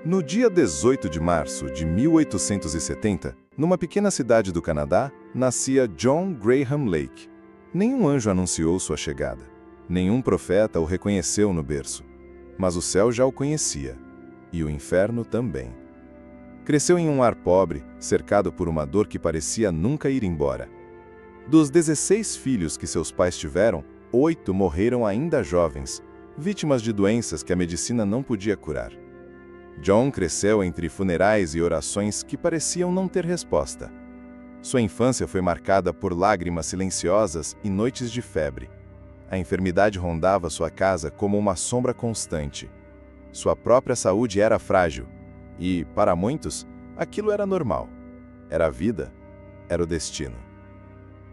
No dia 18 de março de 1870, numa pequena cidade do Canadá, nascia John Graham Lake. Nenhum anjo anunciou sua chegada. Nenhum profeta o reconheceu no berço. Mas o céu já o conhecia. E o inferno também. Cresceu em um lar pobre, cercado por uma dor que parecia nunca ir embora. Dos 16 filhos que seus pais tiveram, 8 morreram ainda jovens, vítimas de doenças que a medicina não podia curar. John cresceu entre funerais e orações que pareciam não ter resposta. Sua infância foi marcada por lágrimas silenciosas e noites de febre. A enfermidade rondava sua casa como uma sombra constante. Sua própria saúde era frágil e, para muitos, aquilo era normal. Era a vida, era o destino.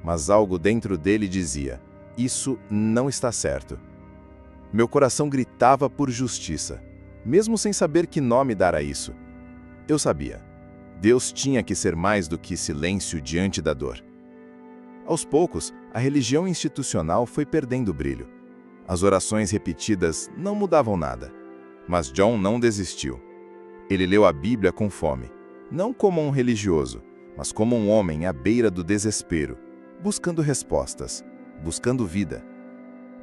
Mas algo dentro dele dizia: isso não está certo. Meu coração gritava por justiça, mesmo sem saber que nome dar a isso. Eu sabia. Deus tinha que ser mais do que silêncio diante da dor. Aos poucos, a religião institucional foi perdendo brilho. As orações repetidas não mudavam nada. Mas John não desistiu. Ele leu a Bíblia com fome, não como um religioso, mas como um homem à beira do desespero, buscando respostas, buscando vida.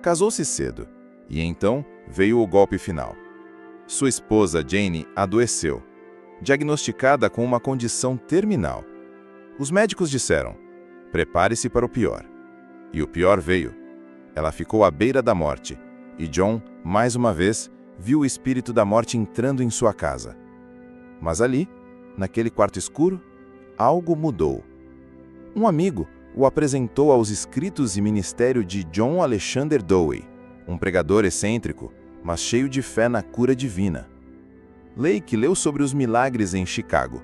Casou-se cedo, e então veio o golpe final. Sua esposa, Jane, adoeceu, diagnosticada com uma condição terminal. Os médicos disseram: prepare-se para o pior. E o pior veio. Ela ficou à beira da morte, e John, mais uma vez, viu o espírito da morte entrando em sua casa. Mas ali, naquele quarto escuro, algo mudou. Um amigo o apresentou aos escritos e ministério de John Alexander Dowie, um pregador excêntrico, mas cheio de fé na cura divina. Lake leu sobre os milagres em Chicago,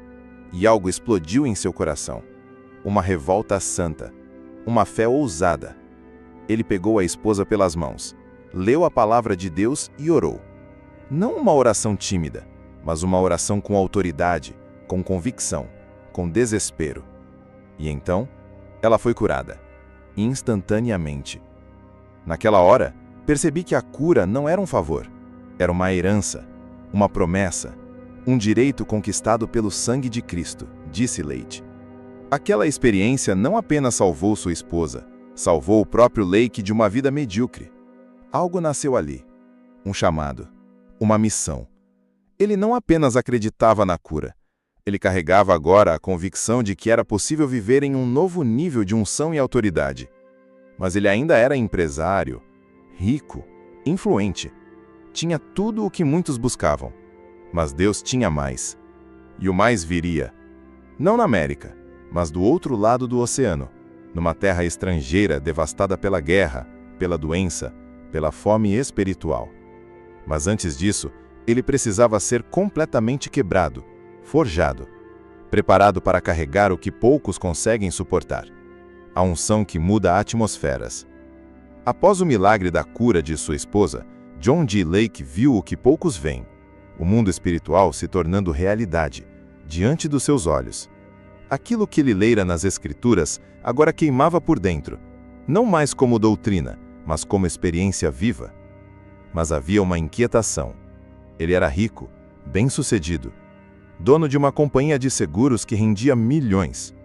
e algo explodiu em seu coração. Uma revolta santa, uma fé ousada. Ele pegou a esposa pelas mãos, leu a palavra de Deus e orou. Não uma oração tímida, mas uma oração com autoridade, com convicção, com desespero. E então, ela foi curada, instantaneamente. Naquela hora, percebi que a cura não era um favor, era uma herança, uma promessa, um direito conquistado pelo sangue de Cristo, disse Lake. Aquela experiência não apenas salvou sua esposa, salvou o próprio Lake de uma vida medíocre. Algo nasceu ali, um chamado, uma missão. Ele não apenas acreditava na cura, ele carregava agora a convicção de que era possível viver em um novo nível de unção e autoridade. Mas ele ainda era empresário, rico, influente. Tinha tudo o que muitos buscavam. Mas Deus tinha mais. E o mais viria. Não na América, mas do outro lado do oceano, numa terra estrangeira devastada pela guerra, pela doença, pela fome espiritual. Mas antes disso, ele precisava ser completamente quebrado, forjado, preparado para carregar o que poucos conseguem suportar. A unção que muda atmosferas. Após o milagre da cura de sua esposa, John G. Lake viu o que poucos veem, o mundo espiritual se tornando realidade, diante dos seus olhos. Aquilo que ele lera nas Escrituras agora queimava por dentro, não mais como doutrina, mas como experiência viva. Mas havia uma inquietação. Ele era rico, bem-sucedido, dono de uma companhia de seguros que rendia milhões.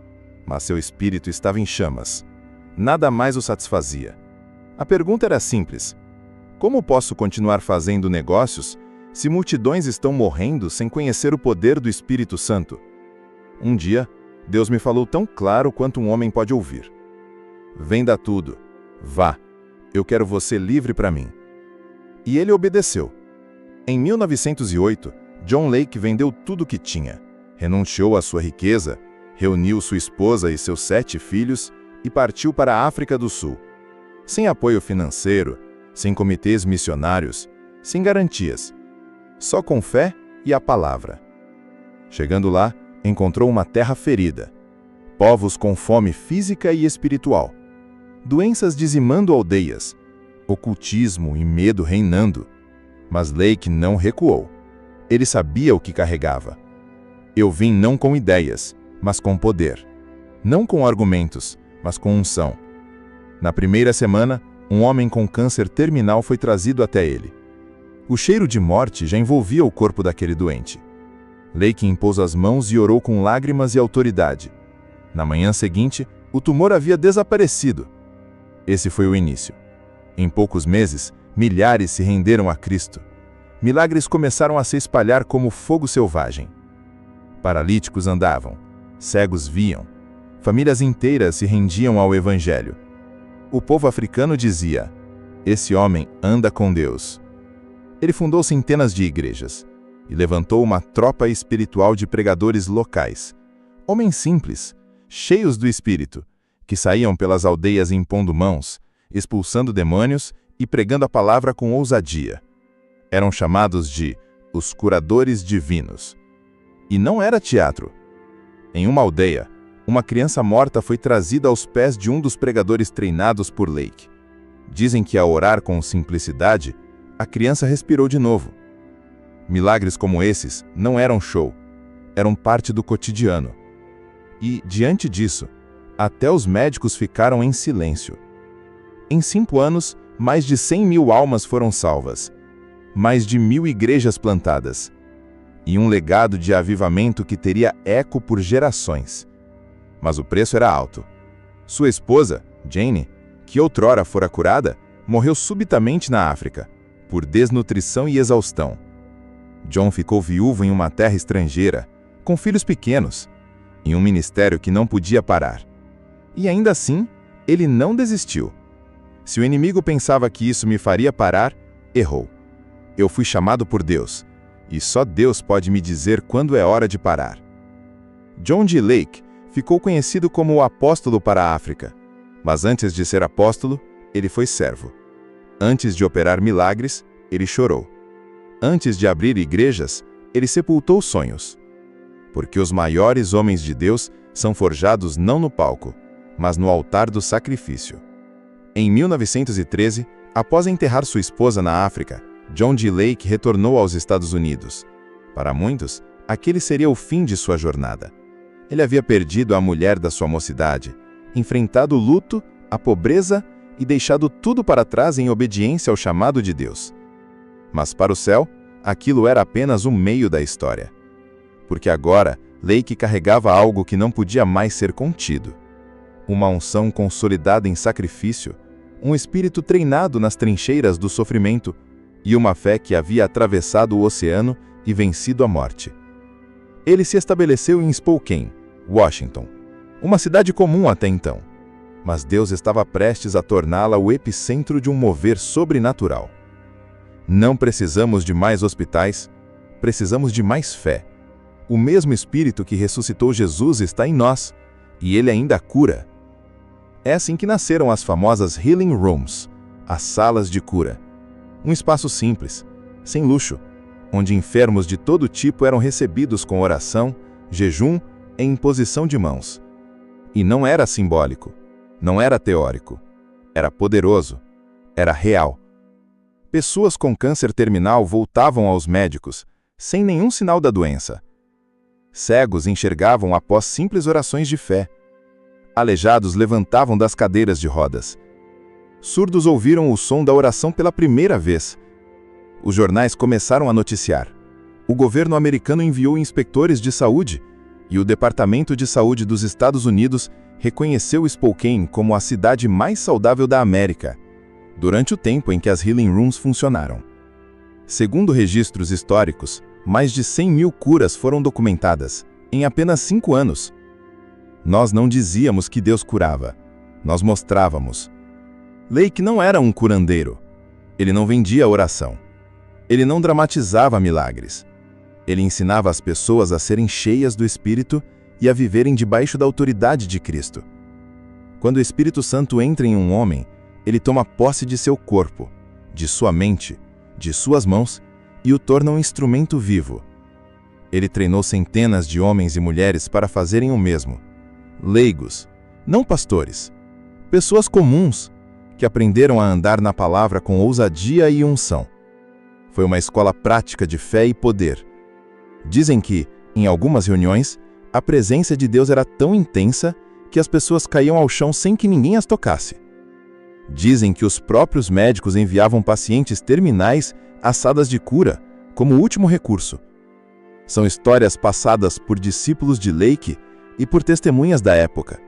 Mas seu espírito estava em chamas. Nada mais o satisfazia. A pergunta era simples: como posso continuar fazendo negócios se multidões estão morrendo sem conhecer o poder do Espírito Santo? Um dia, Deus me falou tão claro quanto um homem pode ouvir: venda tudo, vá, eu quero você livre para mim. E ele obedeceu. Em 1908, John Lake vendeu tudo o que tinha, renunciou à sua riqueza, reuniu sua esposa e seus 7 filhos e partiu para a África do Sul. Sem apoio financeiro, sem comitês missionários, sem garantias, só com fé e a palavra. Chegando lá, encontrou uma terra ferida, povos com fome física e espiritual, doenças dizimando aldeias, ocultismo e medo reinando. Mas Lake não recuou. Ele sabia o que carregava. Eu vim não com ideias, mas com poder. Não com argumentos, mas com unção. Na primeira semana, um homem com câncer terminal foi trazido até ele. O cheiro de morte já envolvia o corpo daquele doente. Lake impôs as mãos e orou com lágrimas e autoridade. Na manhã seguinte, o tumor havia desaparecido. Esse foi o início. Em poucos meses, milhares se renderam a Cristo. Milagres começaram a se espalhar como fogo selvagem. Paralíticos andavam, cegos viam, famílias inteiras se rendiam ao Evangelho. O povo africano dizia: "Esse homem anda com Deus." Ele fundou centenas de igrejas e levantou uma tropa espiritual de pregadores locais, homens simples, cheios do Espírito, que saíam pelas aldeias impondo mãos, expulsando demônios e pregando a palavra com ousadia. Eram chamados de os curadores divinos. E não era teatro. Em uma aldeia, uma criança morta foi trazida aos pés de um dos pregadores treinados por Lake. Dizem que ao orar com simplicidade, a criança respirou de novo. Milagres como esses não eram show, eram parte do cotidiano. E, diante disso, até os médicos ficaram em silêncio. Em 5 anos, mais de 100.000 almas foram salvas, mais de 1.000 igrejas plantadas, e um legado de avivamento que teria eco por gerações. Mas o preço era alto. Sua esposa, Jane, que outrora fora curada, morreu subitamente na África, por desnutrição e exaustão. John ficou viúvo em uma terra estrangeira, com filhos pequenos, em um ministério que não podia parar. E ainda assim, ele não desistiu. Se o inimigo pensava que isso me faria parar, errou. Eu fui chamado por Deus, e só Deus pode me dizer quando é hora de parar. John G. Lake ficou conhecido como o apóstolo para a África, mas antes de ser apóstolo, ele foi servo. Antes de operar milagres, ele chorou. Antes de abrir igrejas, ele sepultou sonhos. Porque os maiores homens de Deus são forjados não no palco, mas no altar do sacrifício. Em 1913, após enterrar sua esposa na África, John G. Lake retornou aos Estados Unidos. Para muitos, aquele seria o fim de sua jornada. Ele havia perdido a mulher da sua mocidade, enfrentado o luto, a pobreza e deixado tudo para trás em obediência ao chamado de Deus. Mas para o céu, aquilo era apenas o meio da história. Porque agora, Lake carregava algo que não podia mais ser contido. Uma unção consolidada em sacrifício, um espírito treinado nas trincheiras do sofrimento e uma fé que havia atravessado o oceano e vencido a morte. Ele se estabeleceu em Spokane, Washington, uma cidade comum até então. Mas Deus estava prestes a torná-la o epicentro de um mover sobrenatural. Não precisamos de mais hospitais, precisamos de mais fé. O mesmo Espírito que ressuscitou Jesus está em nós, e Ele ainda cura. É assim que nasceram as famosas Healing Rooms, as salas de cura. Um espaço simples, sem luxo, onde enfermos de todo tipo eram recebidos com oração, jejum e imposição de mãos. E não era simbólico, não era teórico, era poderoso, era real. Pessoas com câncer terminal voltavam aos médicos, sem nenhum sinal da doença. Cegos enxergavam após simples orações de fé. Aleijados levantavam das cadeiras de rodas. Surdos ouviram o som da oração pela primeira vez. Os jornais começaram a noticiar. O governo americano enviou inspectores de saúde e o Departamento de Saúde dos Estados Unidos reconheceu Spokane como a cidade mais saudável da América, durante o tempo em que as Healing Rooms funcionaram. Segundo registros históricos, mais de 100.000 curas foram documentadas, em apenas 5 anos. Nós não dizíamos que Deus curava, nós mostrávamos. Lake não era um curandeiro. Ele não vendia oração. Ele não dramatizava milagres. Ele ensinava as pessoas a serem cheias do Espírito e a viverem debaixo da autoridade de Cristo. Quando o Espírito Santo entra em um homem, ele toma posse de seu corpo, de sua mente, de suas mãos e o torna um instrumento vivo. Ele treinou centenas de homens e mulheres para fazerem o mesmo. Leigos, não pastores, pessoas comuns, que aprenderam a andar na palavra com ousadia e unção. Foi uma escola prática de fé e poder. Dizem que, em algumas reuniões, a presença de Deus era tão intensa que as pessoas caíam ao chão sem que ninguém as tocasse. Dizem que os próprios médicos enviavam pacientes terminais às salas de cura, como último recurso. São histórias passadas por discípulos de Lake e por testemunhas da época.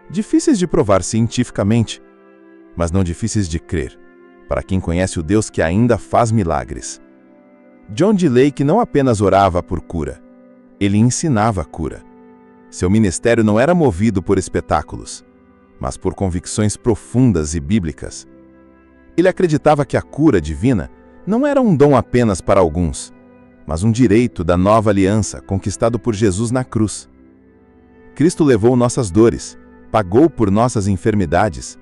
Difíceis de provar cientificamente, mas não difíceis de crer, para quem conhece o Deus que ainda faz milagres. John D. Lake não apenas orava por cura, ele ensinava a cura. Seu ministério não era movido por espetáculos, mas por convicções profundas e bíblicas. Ele acreditava que a cura divina não era um dom apenas para alguns, mas um direito da nova aliança conquistado por Jesus na cruz. Cristo levou nossas dores, pagou por nossas enfermidades,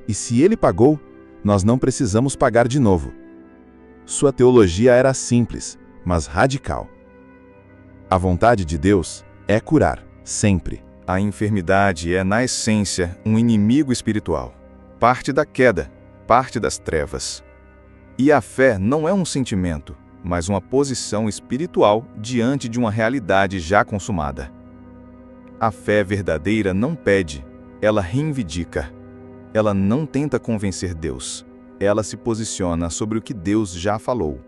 e se ele pagou, nós não precisamos pagar de novo. Sua teologia era simples, mas radical. A vontade de Deus é curar, sempre. A enfermidade é, na essência, um inimigo espiritual. Parte da queda, parte das trevas. E a fé não é um sentimento, mas uma posição espiritual diante de uma realidade já consumada. A fé verdadeira não pede, ela reivindica. Ela não tenta convencer Deus, ela se posiciona sobre o que Deus já falou.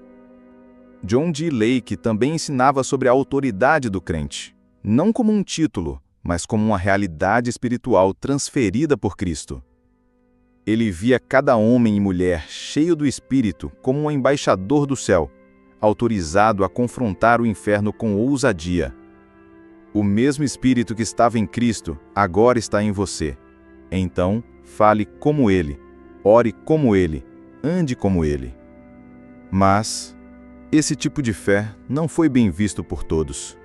John D. Lake também ensinava sobre a autoridade do crente, não como um título, mas como uma realidade espiritual transferida por Cristo. Ele via cada homem e mulher cheio do Espírito como um embaixador do céu, autorizado a confrontar o inferno com ousadia. O mesmo Espírito que estava em Cristo agora está em você. Então, fale como Ele, ore como Ele, ande como Ele. Mas esse tipo de fé não foi bem visto por todos.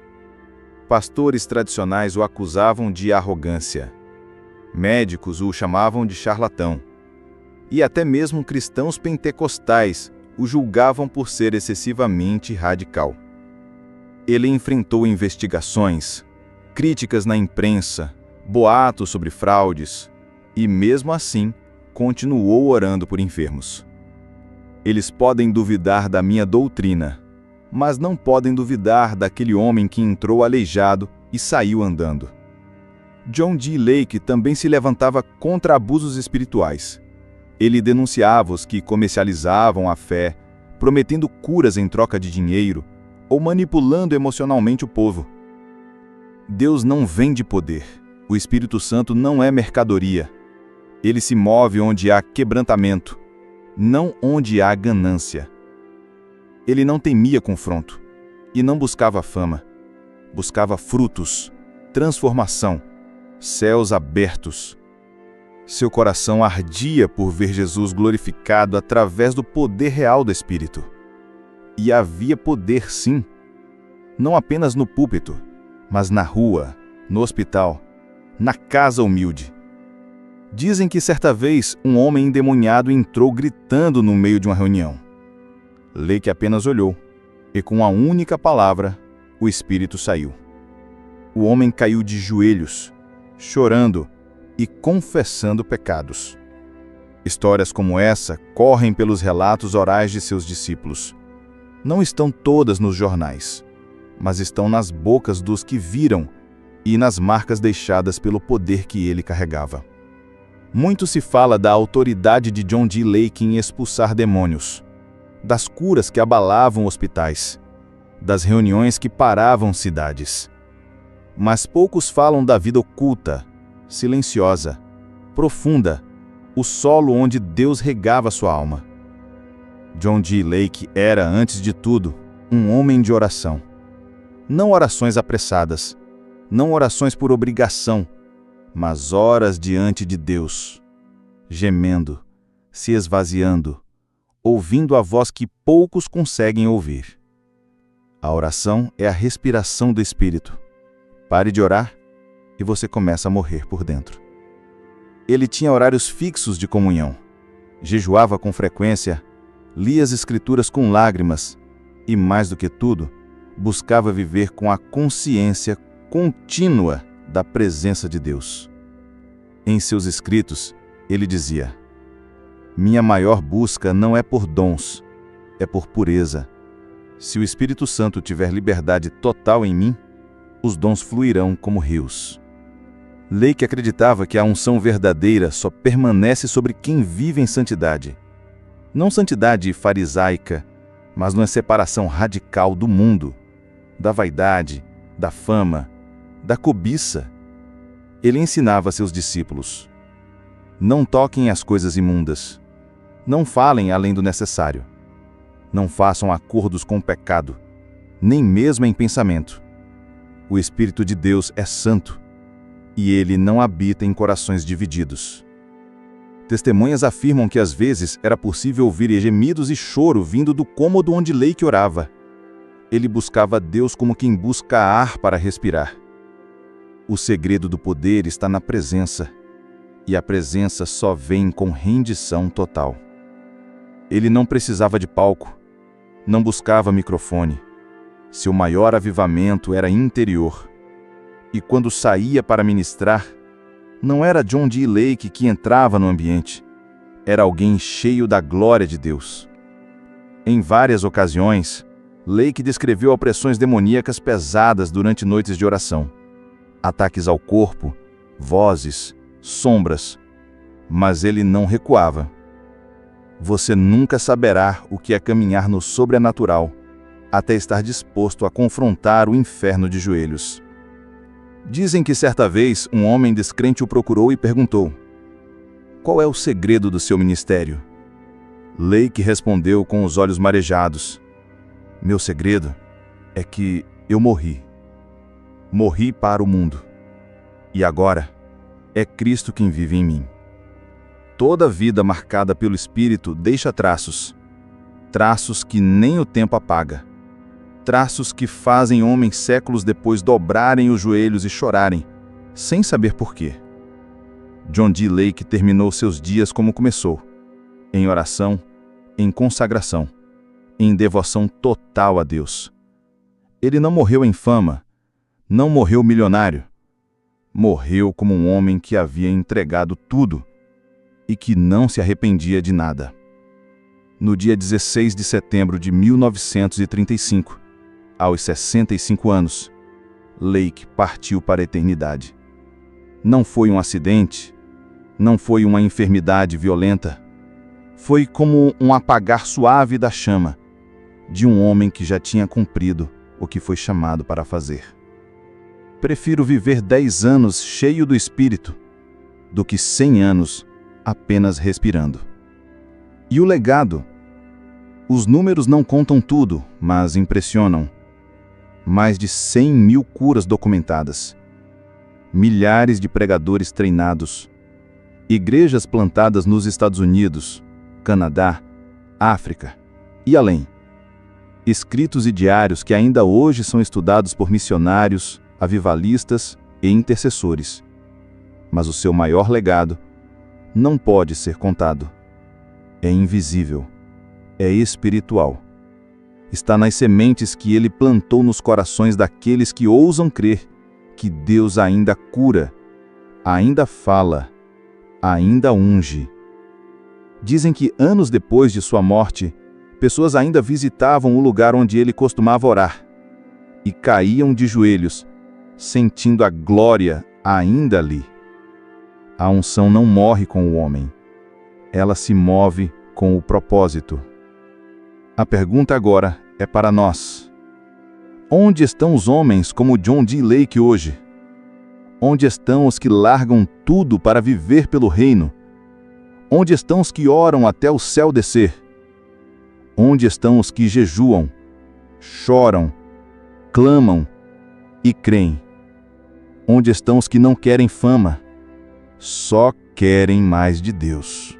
Pastores tradicionais o acusavam de arrogância. Médicos o chamavam de charlatão. E até mesmo cristãos pentecostais o julgavam por ser excessivamente radical. Ele enfrentou investigações, críticas na imprensa, boatos sobre fraudes, e mesmo assim, continuou orando por enfermos. Eles podem duvidar da minha doutrina, mas não podem duvidar daquele homem que entrou aleijado e saiu andando. John D. Lake também se levantava contra abusos espirituais. Ele denunciava os que comercializavam a fé, prometendo curas em troca de dinheiro ou manipulando emocionalmente o povo. Deus não vende poder. O Espírito Santo não é mercadoria. Ele se move onde há quebrantamento, não onde há ganância. Ele não temia confronto e não buscava fama. Buscava frutos, transformação, céus abertos. Seu coração ardia por ver Jesus glorificado através do poder real do Espírito. E havia poder, sim, não apenas no púlpito, mas na rua, no hospital, na casa humilde. Dizem que certa vez um homem endemoniado entrou gritando no meio de uma reunião. Lake apenas olhou, e com uma única palavra, o espírito saiu. O homem caiu de joelhos, chorando e confessando pecados. Histórias como essa correm pelos relatos orais de seus discípulos. Não estão todas nos jornais, mas estão nas bocas dos que viram e nas marcas deixadas pelo poder que ele carregava. Muito se fala da autoridade de John D. Lake em expulsar demônios, das curas que abalavam hospitais, das reuniões que paravam cidades. Mas poucos falam da vida oculta, silenciosa, profunda, o solo onde Deus regava sua alma. John D. Lake era, antes de tudo, um homem de oração. Não orações apressadas, não orações por obrigação, mas horas diante de Deus, gemendo, se esvaziando, ouvindo a voz que poucos conseguem ouvir. A oração é a respiração do Espírito. Pare de orar e você começa a morrer por dentro. Ele tinha horários fixos de comunhão, jejuava com frequência, lia as Escrituras com lágrimas e, mais do que tudo, buscava viver com a consciência contínua da presença de Deus. Em seus escritos, ele dizia: "Minha maior busca não é por dons, é por pureza. Se o Espírito Santo tiver liberdade total em mim, os dons fluirão como rios." Lake acreditava que a unção verdadeira só permanece sobre quem vive em santidade. Não santidade farisaica, mas numa separação radical do mundo, da vaidade, da fama, da cobiça. Ele ensinava a seus discípulos: não toquem as coisas imundas, não falem além do necessário, não façam acordos com o pecado, nem mesmo em pensamento. O Espírito de Deus é santo, e ele não habita em corações divididos. Testemunhas afirmam que às vezes era possível ouvir gemidos e choro vindo do cômodo onde Lake orava. Ele buscava Deus como quem busca ar para respirar. O segredo do poder está na presença, e a presença só vem com rendição total. Ele não precisava de palco, não buscava microfone. Seu maior avivamento era interior. E quando saía para ministrar, não era John D. Lake que entrava no ambiente, era alguém cheio da glória de Deus. Em várias ocasiões, Lake descreveu opressões demoníacas pesadas durante noites de oração. Ataques ao corpo, vozes, sombras, mas ele não recuava. Você nunca saberá o que é caminhar no sobrenatural, até estar disposto a confrontar o inferno de joelhos. Dizem que certa vez um homem descrente o procurou e perguntou: qual é o segredo do seu ministério? Lake respondeu com os olhos marejados: meu segredo é que eu morri. Morri para o mundo. E agora é Cristo quem vive em mim. Toda vida marcada pelo Espírito deixa traços. Traços que nem o tempo apaga. Traços que fazem homens séculos depois dobrarem os joelhos e chorarem, sem saber por quê. John D. Lake terminou seus dias como começou, em oração, em consagração, em devoção total a Deus. Ele não morreu em fama, não morreu milionário. Morreu como um homem que havia entregado tudo e que não se arrependia de nada. No dia 16 de setembro de 1935, aos 65 anos, Lake partiu para a eternidade. Não foi um acidente, não foi uma enfermidade violenta. Foi como um apagar suave da chama de um homem que já tinha cumprido o que foi chamado para fazer. Prefiro viver 10 anos cheio do Espírito do que 100 anos apenas respirando. E o legado? Os números não contam tudo, mas impressionam. Mais de 100 mil curas documentadas. Milhares de pregadores treinados. Igrejas plantadas nos Estados Unidos, Canadá, África e além. Escritos e diários que ainda hoje são estudados por missionários, avivalistas e intercessores. Mas o seu maior legado não pode ser contado. É invisível. É espiritual. Está nas sementes que ele plantou nos corações daqueles que ousam crer que Deus ainda cura, ainda fala, ainda unge. Dizem que anos depois de sua morte, pessoas ainda visitavam o lugar onde ele costumava orar e caíam de joelhos, sentindo a glória ainda ali. A unção não morre com o homem. Ela se move com o propósito. A pergunta agora é para nós. Onde estão os homens como John D. Lake hoje? Onde estão os que largam tudo para viver pelo reino? Onde estão os que oram até o céu descer? Onde estão os que jejuam, choram, clamam e creem? Onde estão os que não querem fama, só querem mais de Deus?